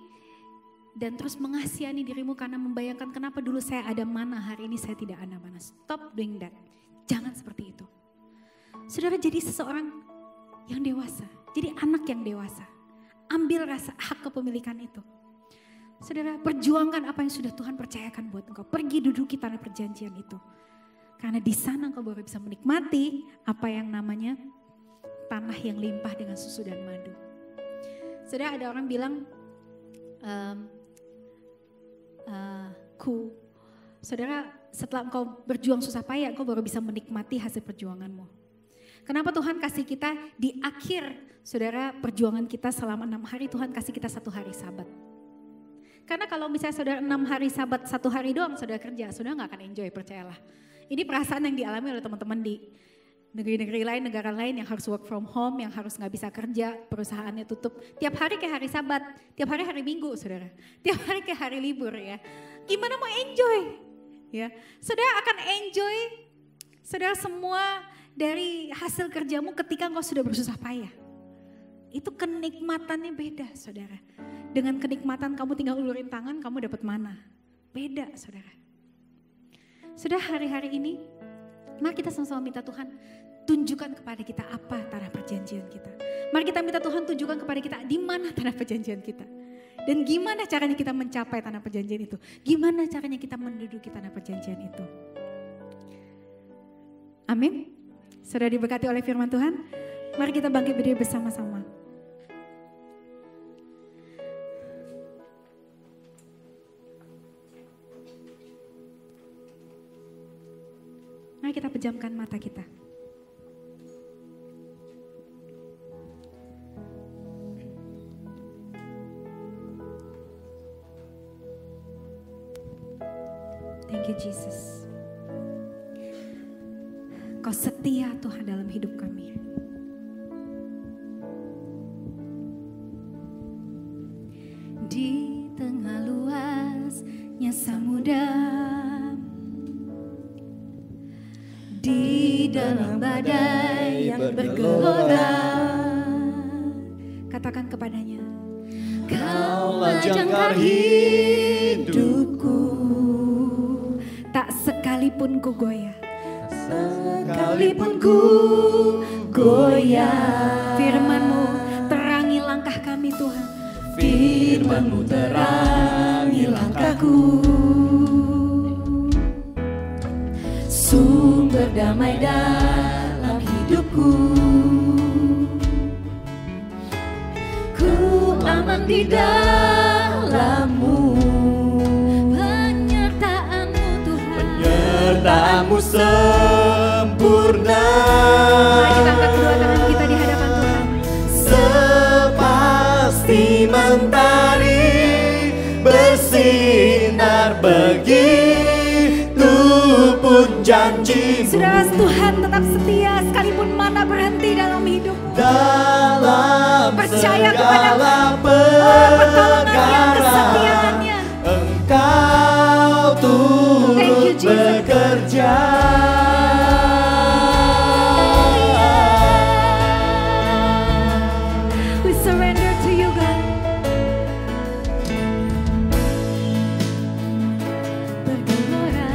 S1: dan terus mengasihani dirimu karena membayangkan kenapa dulu saya ada mana, hari ini saya tidak ada mana. Stop doing that. Jangan seperti itu. Saudara, jadi seseorang yang dewasa, jadi anak yang dewasa. Ambil rasa hak kepemilikan itu. Saudara, perjuangkan apa yang sudah Tuhan percayakan buat engkau. Pergi duduki tanah perjanjian itu. Karena di sana engkau baru bisa menikmati apa yang namanya tanah yang limpah dengan susu dan madu. Saudara, ada orang bilang, saudara, setelah engkau berjuang susah payah, engkau baru bisa menikmati hasil perjuanganmu. Kenapa Tuhan kasih kita di akhir, saudara, perjuangan kita selama 6 hari, Tuhan kasih kita 1 hari sabat. Karena kalau misalnya saudara 6 hari sabat, 1 hari doang saudara kerja, saudara gak akan enjoy, percayalah. Ini perasaan yang dialami oleh teman-teman di negeri-negeri lain, negara lain yang harus work from home, yang harus gak bisa kerja, perusahaannya tutup. Tiap hari kayak hari sabat, tiap hari hari minggu, saudara. Tiap hari kayak hari libur ya. Gimana mau enjoy? Ya, saudara akan enjoy, saudara, semua dari hasil kerjamu ketika engkau sudah bersusah payah. Itu kenikmatannya beda, saudara. Dengan kenikmatan kamu tinggal ulurin tangan, kamu dapat mana? Beda, saudara. Saudara, hari-hari ini, mari kita sama-sama minta Tuhan tunjukkan kepada kita apa tanah perjanjian kita. Mari kita minta Tuhan tunjukkan kepada kita di mana tanah perjanjian kita. Dan gimana caranya kita mencapai tanah perjanjian itu? Gimana caranya kita menduduki tanah perjanjian itu? Amin. Sudah diberkati oleh firman Tuhan. Mari kita bangkit berdiri bersama-sama. Mari kita pejamkan mata kita. Thank you Jesus. Kau setia Tuhan dalam hidup kami. Di tengah luasnya samudra, di dalam badai yang bergelora, katakan kepadanya, Kaulah jangkar hidupku. Tak sekalipun ku goyah, sekalipun ku goyah. Firman-Mu terangi langkah kami Tuhan. Firman-Mu terangi langkahku. Sumber damai dalam hidupku. Ku aman di dalam-Mu. Penyertaan-Mu sempurna. Mari kita angkat kedua tangan kita di hadapan Tuhan. Sepasti mentari bersinar, begitu pun janji-Mu. Saudara, Tuhan tetap setia sekalipun mana berhenti dalam hidupmu. Dalam percaya kepada pertolongannya, kesetiaannya. Engkau turut bekerja. We surrender to you, God. Bergelora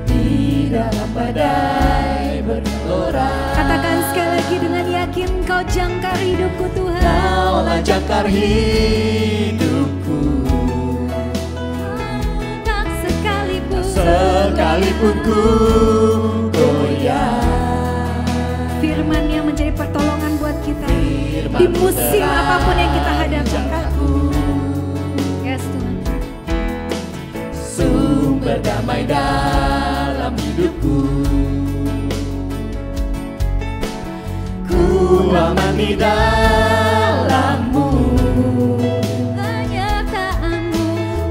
S1: di dalam badai, bergelora. Katakan sekali lagi dengan yakin, Kau jangkar hidupku Tuhan. Kaulah jangkar hidupku. Tak sekalipun ku goyah. Firman-Nya menjadi pertolongan buat kita di musim apapun yang kita hadapi. Yes Tuhan. Sumber
S2: kami dalam-Mu.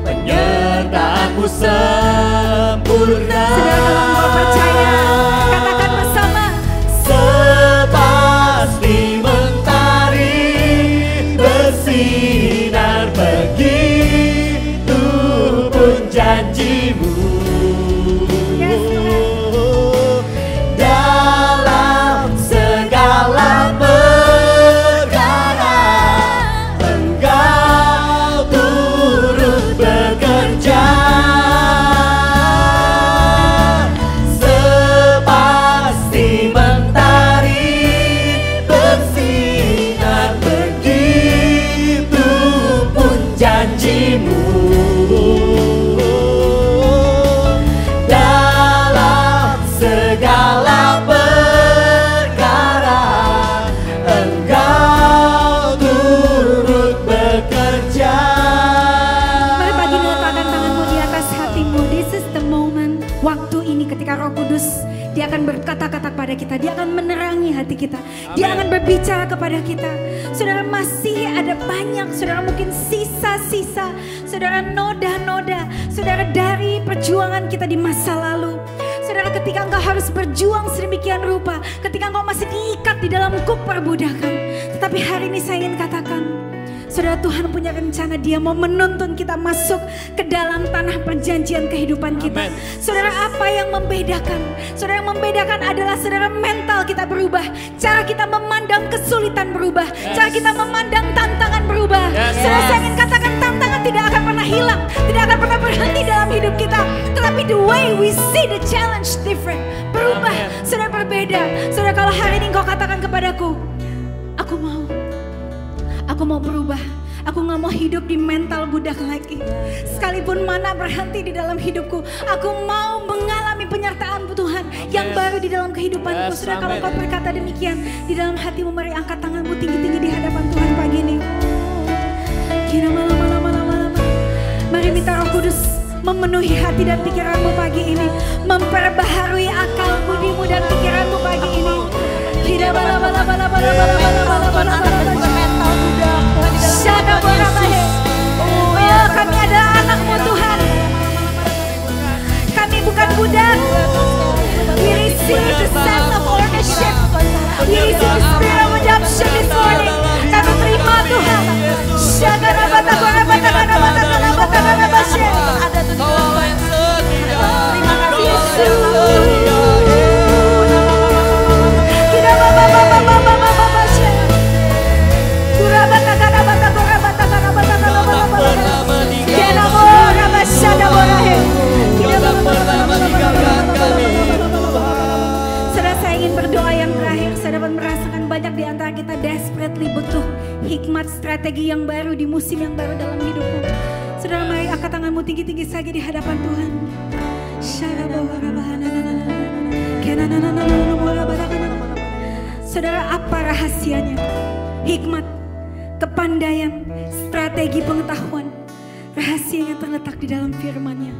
S2: Penyertaan-Mu sempurna.
S1: Saudara, kalau engkau percaya, katakan bersama.
S2: Sepasti mentari bersinar, begitu pun janji-Mu. Dalam segala perkara Engkau turut bekerja. Sepasti mentari bersinar, begitu pun janji-Mu. Dalam segala perkara Engkau turut bekerja.
S1: Mari pagi ini letakkan tanganmu di atas hatimu. This is the moment. Waktu ini ketika Roh Kudus, Dia akan berkata-kata kepada kita. Dia akan menerangi hati kita. Dia akan berbicara kepada kita. Saudara, masih ada banyak, saudara, mungkin sisa-sisa, saudara, noda-noda, saudara, dari perjuangan kita di masa lalu. Saudara, ketika engkau harus berjuang sedemikian rupa, ketika engkau masih diikat di dalam kuk perbudakan. Tetapi hari ini saya ingin katakan, saudara, Tuhan punya rencana. Dia mau menuntun kita masuk ke dalam tanah perjanjian kehidupan kita. Saudara, apa yang membedakan? Saudara, yang membedakan adalah saudara, mental kita berubah. Cara kita memandang kesulitan berubah. Cara kita memandang tantangan berubah. Saudara, saya ingin katakan tantangan tidak akan pernah hilang. Tidak akan pernah berhenti dalam hidup kita. Tetapi the way we see the challenge different. Berubah, saudara, berbeda. Saudara, kalau hari ini engkau katakan kepadaku, aku mau berubah. Aku gak mau hidup di mental budak lagi. Sekalipun mana berhenti di dalam hidupku, aku mau mengalami penyertaan Tuhan yang baru di dalam kehidupanku. Sudah, kalau kau berkata demikian di dalam hatimu, mari angkat tanganmu tinggi-tinggi di hadapan Tuhan pagi ini. Kira malam. Mari minta Roh Kudus memenuhi hati dan pikiranmu pagi ini, memperbaharui akal budimu dan pikiranmu pagi ini. Kira malam. Oh, kami adalah anak-Mu Tuhan. Kami bukan budak. We receive the sense of ownership. We receive the spirit of adoption this morning. Kami terima Tuhan. Terima kasih Yesus. Saudara, saya ingin berdoa yang terakhir. Saya dapat merasakan banyak di antara kita desperately butuh hikmat strategi yang baru di musim yang baru dalam hidupmu. Saudara, mari angkat tanganmu tinggi-tinggi saja di hadapan Tuhan. Saudara, apa rahasianya? Hikmat, kepandaian, strategi, pengetahuan. Rahasianya terletak di dalam firman-Nya.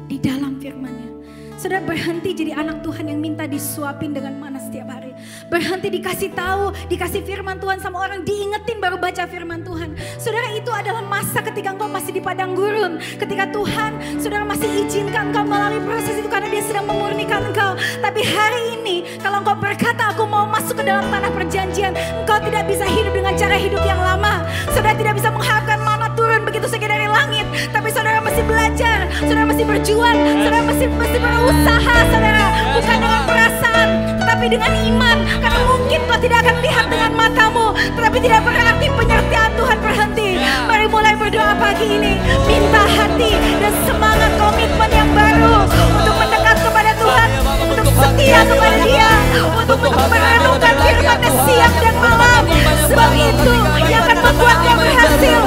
S1: Di dalam firman-Nya. Saudara, berhenti jadi anak Tuhan yang minta disuapin dengan mana setiap hari. Berhenti dikasih tahu, dikasih firman Tuhan sama orang, diingetin baru baca firman Tuhan. Saudara, itu adalah masa ketika engkau masih di padang gurun. Ketika Tuhan, saudara, masih izinkan engkau melalui proses itu karena Dia sedang memurnikan engkau. Tapi hari ini, kalau engkau berkata, aku mau masuk ke dalam tanah perjanjian, engkau tidak bisa hidup dengan cara hidup yang lama. Saudara tidak bisa mengharapkan mana turun begitu saja dari langit. Tapi saudara masih belajar, saudara masih berjuang, saudara masih berusaha, saudara. Bukan dengan perasaan, tetapi dengan iman. Karena mungkin kau tidak akan lihat dengan matamu, tetapi tidak berarti penyertaan Tuhan berhenti. Mari mulai berdoa pagi ini. Minta hati dan semangat komitmen yang baru untuk mendekat kepada Tuhan, untuk setia kepada Dia, untuk merenungkan firman-Nya siang dan malam. Sebab itu yang akan membuatnya berhasil.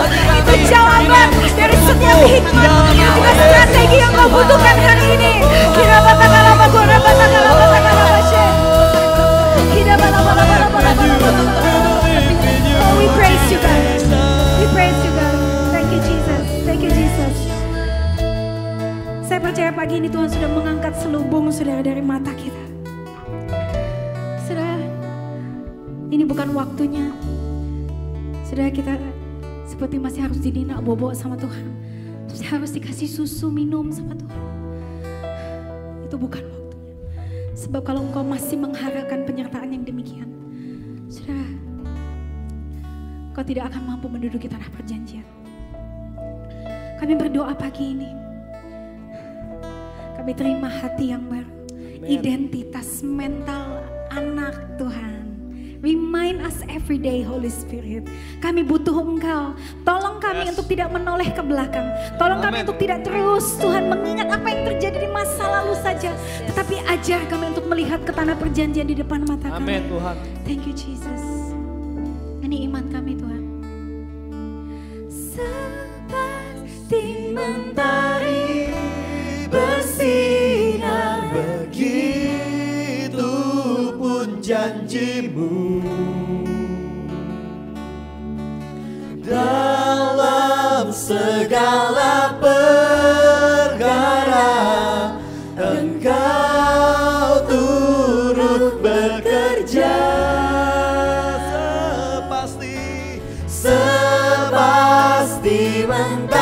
S1: Itu jawaban dari setiap hikmat dan strategi yang kau butuhkan hari ini. Oh, we praise you God. We praise you God. Thank you Jesus. Thank you Jesus. Saya percaya pagi ini Tuhan sudah mengangkat selubung saudara dari mata kita. Saudara, ini ini bukan waktunya. Saudara, kita seperti masih harus didina bobo sama Tuhan. Terus harus dikasih susu minum sama Tuhan. Itu bukan waktunya. Sebab kalau engkau masih mengharapkan penyertaan yang demikian, saudara, engkau tidak akan mampu menduduki tanah perjanjian. Kami berdoa pagi ini. Kami terima hati yang baru. Identitas mental anak Tuhan. Remind us every day, Holy Spirit. Kami butuh Engkau. Tolong kami untuk tidak menoleh ke belakang. Tolong kami untuk tidak terus, Tuhan, mengingat apa yang terjadi di masa lalu saja. Tetapi ajar kami untuk melihat ke tanah perjanjian di depan mata kami.
S2: Amin, Tuhan.
S1: Thank you, Jesus. Ini iman kami, Tuhan. Seperti
S2: Mentari bersinar, begitu pun janjimu. Dalam segala perkara Engkau turut bekerja. Sepasti mentari